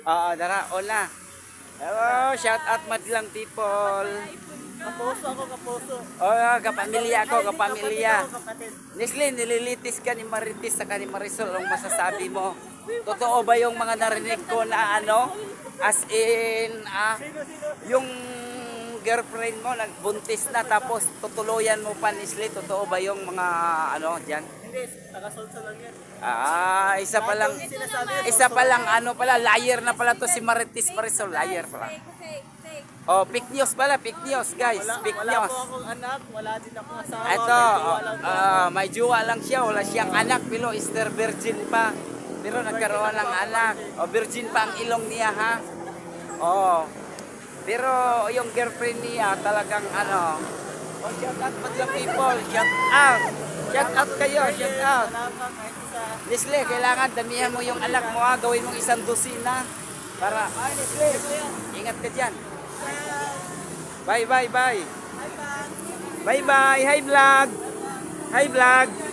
Oo, dara, hola. Hello, shout out madlang people. Kapuso ako, kapuso. Oh, kapamilya ako, kapamilya. Kapatid. Nestle, nililitis ka ni Maritis sa ni Marisol. Anong masasabi mo? Totoo ba yung mga narinig ko na ano? As in, yung girlfriend mo nagbuntis na tapos tutuluyan mo pa Nestle. Totoo ba yung mga ano dyan? Hindi, taga-solsa lang yan. Isa pa lang ano pala, liar na pala to si Maritis Marisol. Liar pala. Oh, fake news pala, fake news guys, fake Wala news. po akong anak, wala din akong asawa. Ito, may jowa lang po. may jowa lang siya, wala siyang anak, pero Easter virgin pa. Pero nagkaroon ng anak. O, virgin pa ang ilong niya ha. Oh. Pero yung girlfriend niya talagang ano. Oh, shout out madlang people, shout out. Shout out kayo, shout out. Wala pa kahit isa. Nestle, kailangan damihan mo yung anak mo ha, gawin mong 1 dosina. Para, Nestle, ingat ka dyan. Bye, bye, bye. Bye, bye. Hi, vlog. Hi, vlog.